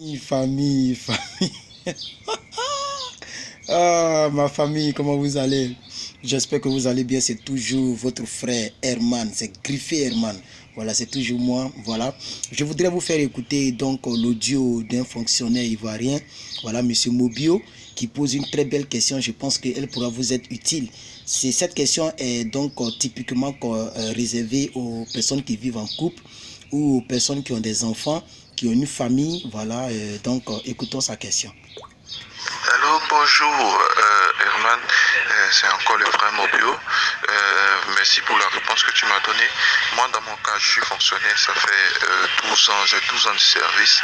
Famille, famille. Ah, ma famille, comment vous allez? J'espère que vous allez bien. C'est toujours votre frère Herman. C'est Griffé Herman. Voilà, c'est toujours moi. Voilà. Je voudrais vous faire écouter donc l'audio d'un fonctionnaire ivoirien. Voilà, Monsieur Mobio, qui pose une très belle question. Je pense qu'elle pourra vous être utile. Cette question est donc typiquement réservée aux personnes qui vivent en couple ou aux personnes qui ont des enfants, qui ont une famille. Voilà, donc écoutons sa question. Allô, bonjour Herman, c'est encore le frère Mobio. Merci pour la réponse que tu m'as donnée. Moi, dans mon cas, je suis fonctionnaire, ça fait 12 ans, j'ai 12 ans de service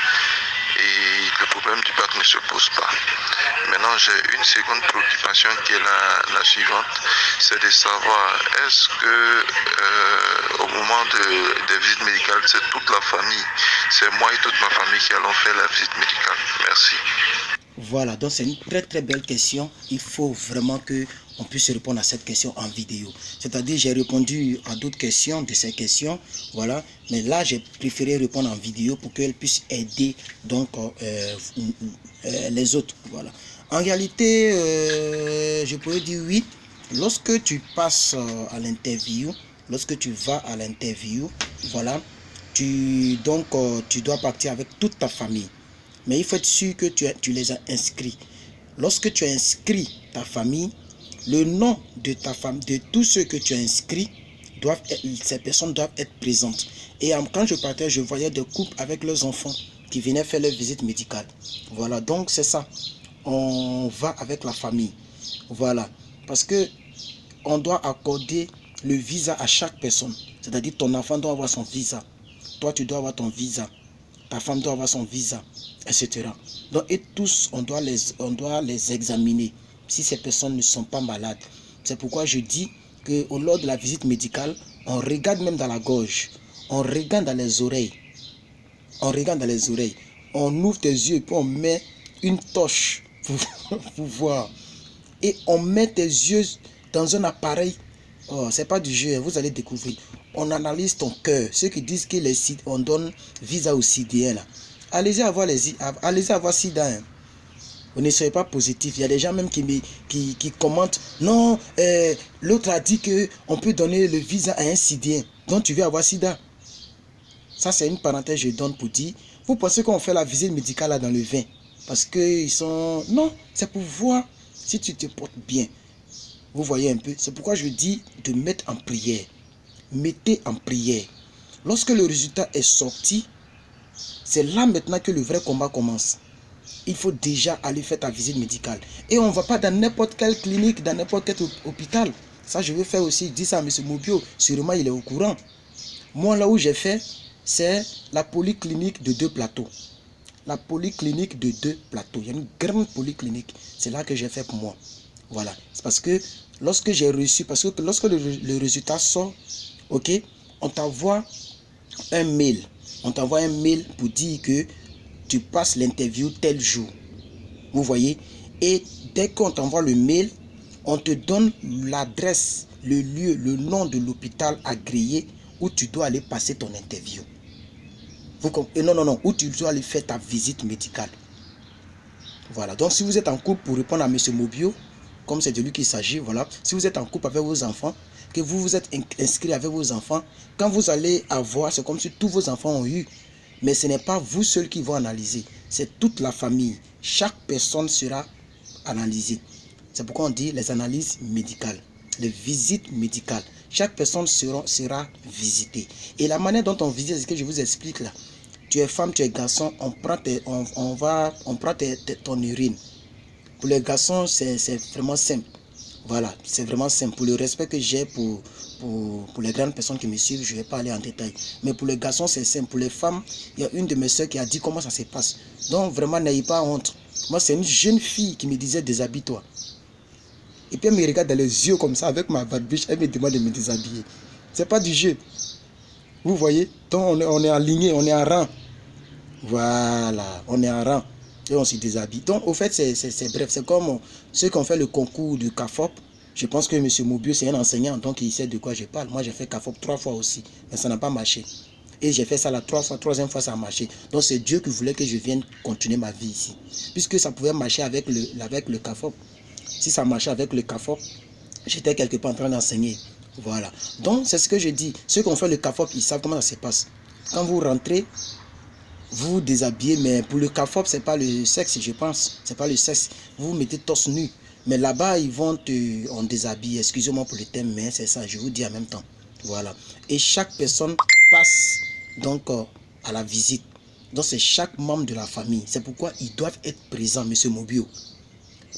et le problème du bac ne se pose pas. Maintenant, j'ai une seconde préoccupation qui est la suivante, c'est de savoir est-ce que au moment des visites médicales, c'est toute la famille, c'est moi et toute ma famille qui allons faire la visite médicale. Merci. Voilà, donc c'est une très belle question. Il faut vraiment que on puisse répondre à cette question en vidéo. C'est-à-dire, j'ai répondu à d'autres questions de ces questions, voilà. Mais là, j'ai préféré répondre en vidéo pour qu'elle puisse aider donc les autres, voilà. En réalité, je pourrais dire oui. Lorsque tu passes à l'interview, lorsque tu vas à l'interview, voilà, tu dois partir avec toute ta famille. Mais il faut être sûr que tu les as inscrits. Lorsque tu as inscrit ta famille, le nom de ta famille, de tous ceux que tu as inscrits, ces personnes doivent être présentes. Et quand je partais, je voyais des couples avec leurs enfants qui venaient faire leur visite médicale. Voilà, donc c'est ça. On va avec la famille. Voilà, parce que on doit accorder le visa à chaque personne. C'est-à-dire ton enfant doit avoir son visa. Toi, tu dois avoir ton visa. Ta femme doit avoir son visa, etc. Donc, et tous, on doit les examiner si ces personnes ne sont pas malades. C'est pourquoi je dis qu'au lors de la visite médicale, on regarde même dans la gorge, on regarde dans les oreilles, on regarde dans les oreilles, on ouvre tes yeux et puis on met une torche pour voir. Et on met tes yeux dans un appareil. Oh, c'est pas du jeu, vous allez découvrir. On analyse ton cœur. Ceux qui disent qu'on donne visa aux Sidéens là. Allez-y avoir Sida. Hein. Vous ne soyez pas positif. Il y a des gens même qui commentent. Non, l'autre a dit qu'on peut donner le visa à un Sidien. Donc tu veux avoir Sida. Ça, c'est une parenthèse que je donne pour dire. Vous pensez qu'on fait la visite médicale là dans le vin? Parce qu'ils sont... Non, c'est pour voir si tu te portes bien. Vous voyez un peu. C'est pourquoi je dis de mettre en prière. Mettez en prière. Lorsque le résultat est sorti, c'est là maintenant que le vrai combat commence. Il faut déjà aller faire ta visite médicale. Et on ne va pas dans n'importe quelle clinique, dans n'importe quel hôpital. Ça, je vais faire aussi. Dis ça à M. Mobio. Sûrement, il est au courant. Moi, là où j'ai fait, c'est la polyclinique de 2 plateaux. La polyclinique de 2 plateaux. Il y a une grande polyclinique. C'est là que j'ai fait pour moi. Voilà. C'est parce que lorsque j'ai reçu, parce que lorsque le résultat sort, ok, on t'envoie un mail. On t'envoie un mail pour dire que tu passes l'interview tel jour. Vous voyez? Et dès qu'on t'envoie le mail, on te donne l'adresse, le lieu, le nom de l'hôpital agréé où tu dois aller passer ton interview. Non, où tu dois aller faire ta visite médicale. Voilà. Donc, si vous êtes en couple, pour répondre à M. Mobio, comme c'est de lui qu'il s'agit, voilà. Si vous êtes en couple avec vos enfants, que vous vous êtes inscrit avec vos enfants, quand vous allez avoir, c'est comme si tous vos enfants ont eu. Mais ce n'est pas vous seuls qui vont analyser, c'est toute la famille. Chaque personne sera analysée. C'est pourquoi on dit les analyses médicales, les visites médicales. Chaque personne sera visitée. Et la manière dont on visite, c'est ce que je vous explique là. Tu es femme, tu es garçon, on prend ton urine. Pour les garçons, c'est vraiment simple. Voilà, c'est vraiment simple. Pour le respect que j'ai pour les grandes personnes qui me suivent, je ne vais pas aller en détail. Mais pour les garçons, c'est simple. Pour les femmes, il y a une de mes soeurs qui a dit comment ça se passe. Donc vraiment, n'ayez pas honte. Moi, c'est une jeune fille qui me disait déshabille-toi. Et puis elle me regarde dans les yeux comme ça, avec ma barbiche, elle me demande de me déshabiller. C'est pas du jeu. Vous voyez? Donc on est aligné, on est en rang. Voilà, on est en rang. Et on se déshabille. Donc, au fait, c'est bref. C'est comme ceux qui ont fait le concours du CAFOP. Je pense que M. Mobio, c'est un enseignant, donc il sait de quoi je parle. Moi, j'ai fait CAFOP 3 fois aussi, mais ça n'a pas marché. Et j'ai fait ça la troisième fois, ça a marché. Donc c'est Dieu qui voulait que je vienne continuer ma vie ici. Puisque ça pouvait marcher avec le CAFOP. Si ça marchait avec le CAFOP, j'étais quelque part en train d'enseigner. Voilà. Donc c'est ce que je dis. Ceux qui ont fait le CAFOP, ils savent comment ça se passe. Quand vous rentrez, vous déshabillez, mais pour le CAFOP, c'est pas le sexe, je pense. C'est pas le sexe. Vous vous mettez torse nu. Mais là-bas, ils vont on déshabille. Excusez-moi pour le thème, mais c'est ça, je vous dis en même temps. Voilà. Et chaque personne passe donc à la visite. Donc c'est chaque membre de la famille. C'est pourquoi ils doivent être présents, monsieur Mobio.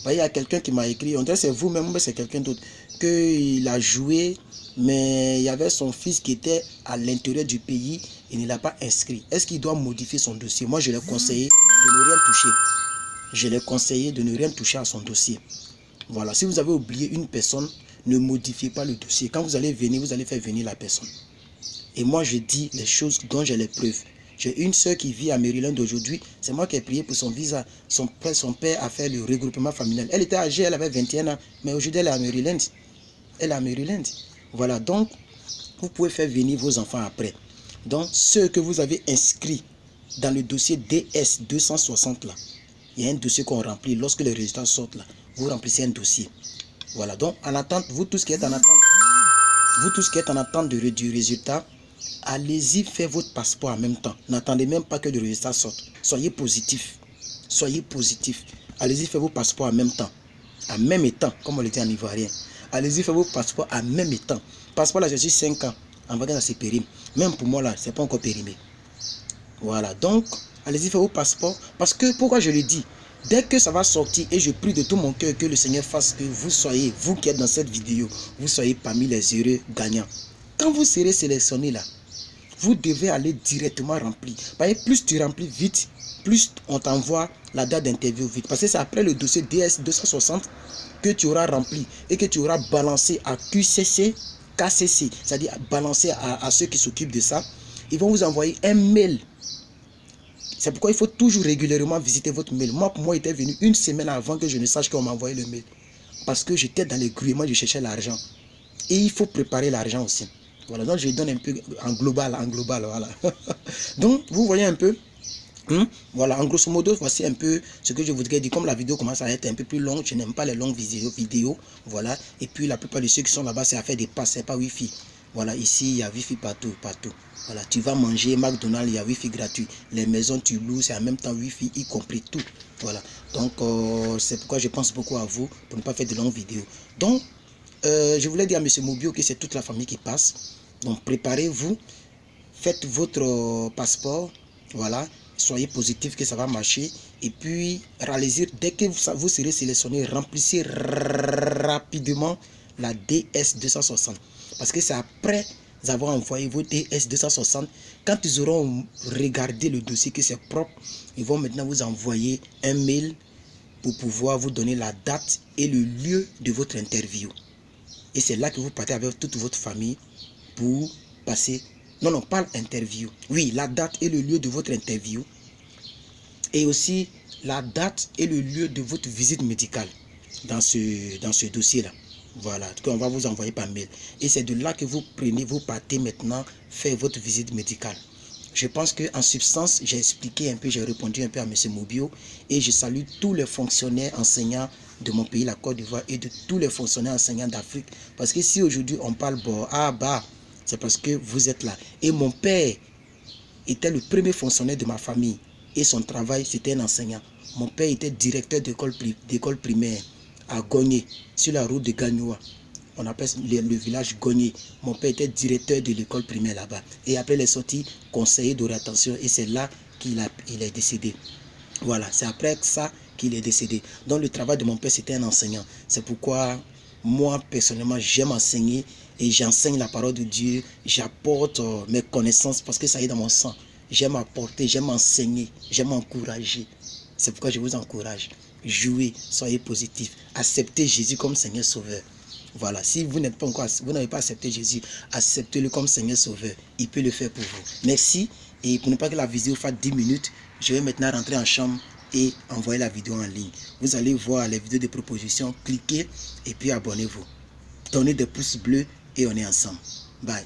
Il y a quelqu'un qui m'a écrit, on dirait c'est vous-même, mais c'est quelqu'un d'autre, qu'il a joué, mais il y avait son fils qui était à l'intérieur du pays, il ne l'a pas inscrit. Est-ce qu'il doit modifier son dossier? Moi, je l'ai conseillé de ne rien toucher. Je l'ai conseillé de ne rien toucher à son dossier. Voilà, si vous avez oublié une personne, ne modifiez pas le dossier. Quand vous allez venir, vous allez faire venir la personne. Et moi, je dis les choses dont j'ai les preuves. J'ai une soeur qui vit à Maryland aujourd'hui. C'est moi qui ai prié pour son visa. Son père a fait le regroupement familial. Elle était âgée, elle avait 21 ans. Mais aujourd'hui, elle est à Maryland. Elle est à Maryland. Voilà, donc, vous pouvez faire venir vos enfants après. Donc, ceux que vous avez inscrits dans le dossier DS 260 là, il y a un dossier qu'on remplit. Lorsque les résultats sortent là, vous remplissez un dossier. Voilà, donc, en attente, vous tous qui êtes en attente, du résultat, allez-y, faites votre passeport en même temps. N'attendez même pas que le résultat sorte. Soyez positif. Soyez positif. Allez-y, faites vos passeports en même temps. En même temps, comme on le dit en ivoirien. Allez-y, faites vos passeports en même temps. Passeport là, je suis 5 ans. En vacances, c'est périmé. Même pour moi là, c'est pas encore périmé. Voilà, donc, allez-y, faites vos passeports. Parce que, pourquoi je le dis? Dès que ça va sortir, et je prie de tout mon cœur que le Seigneur fasse que vous soyez, vous qui êtes dans cette vidéo, vous soyez parmi les heureux gagnants. Quand vous serez sélectionné là, vous devez aller directement remplir. Parce que plus tu remplis vite, plus on t'envoie la date d'interview vite. Parce que c'est après le dossier DS 260 que tu auras rempli et que tu auras balancé à QCC, KCC, c'est-à-dire balancé à ceux qui s'occupent de ça. Ils vont vous envoyer un mail. C'est pourquoi il faut toujours régulièrement visiter votre mail. Moi, pour moi, il était venu une semaine avant que je ne sache qu'on m'a envoyé le mail. Parce que j'étais dans les gruements, je cherchais l'argent. Et il faut préparer l'argent aussi. Voilà, donc je donne un peu en global, voilà. Donc, vous voyez un peu, voilà, en grosso modo, voici un peu ce que je voudrais dire. Comme la vidéo commence à être un peu plus longue, je n'aime pas les longues vidéos, voilà. Et puis, la plupart de ceux qui sont là-bas, c'est à faire des passes, c'est pas Wi-Fi. Voilà, ici, il y a Wi-Fi partout. Voilà, tu vas manger, McDonald's, il y a Wi-Fi gratuit. Les maisons, tu loues, c'est en même temps Wi-Fi, y compris tout. Voilà, donc, c'est pourquoi je pense beaucoup à vous, pour ne pas faire de longues vidéos. Donc, je voulais dire à M. Mobio que c'est toute la famille qui passe. Donc préparez-vous, faites votre passeport, voilà, soyez positif que ça va marcher. Et puis, réalisez, dès que vous serez sélectionné, remplissez rapidement la DS 260. Parce que c'est après avoir envoyé vos DS 260, quand ils auront regardé le dossier que c'est propre, ils vont maintenant vous envoyer un mail pour pouvoir vous donner la date et le lieu de votre interview. Et c'est là que vous partez avec toute votre famille pour passer... Non, pas l'interview. Oui, la date et le lieu de votre interview. Et aussi la date et le lieu de votre visite médicale dans ce dossier-là. Voilà, qu'on va vous envoyer par mail. Et c'est de là que vous partez maintenant faire votre visite médicale. Je pense qu'en substance, j'ai expliqué un peu, j'ai répondu un peu à M. Mobio. Et je salue tous les fonctionnaires enseignants de mon pays, la Côte d'Ivoire, et de tous les fonctionnaires enseignants d'Afrique. Parce que si aujourd'hui on parle c'est parce que vous êtes là. Et mon père était le premier fonctionnaire de ma famille. Et son travail, c'était un enseignant. Mon père était directeur d'école primaire à Gogné, sur la route de Gagnoua. On appelle le village Gogné. Mon père était directeur de l'école primaire là-bas. Et après les sorties, conseiller d'orientation. Et c'est là qu'il est décédé. Voilà, c'est après ça qu'il est décédé. Donc le travail de mon père, c'était un enseignant. C'est pourquoi moi, personnellement, j'aime enseigner et j'enseigne la parole de Dieu. J'apporte mes connaissances parce que ça est dans mon sang. J'aime apporter, j'aime enseigner, j'aime encourager. C'est pourquoi je vous encourage. Jouez, soyez positifs. Acceptez Jésus comme Seigneur Sauveur. Voilà, si vous n'avez pas accepté Jésus, acceptez-le comme Seigneur Sauveur. Il peut le faire pour vous. Merci. Et pour ne pas que la vidéo fasse 10 minutes, je vais maintenant rentrer en chambre et envoyer la vidéo en ligne. Vous allez voir les vidéos de propositions, cliquez et puis abonnez-vous. Donnez des pouces bleus et on est ensemble. Bye.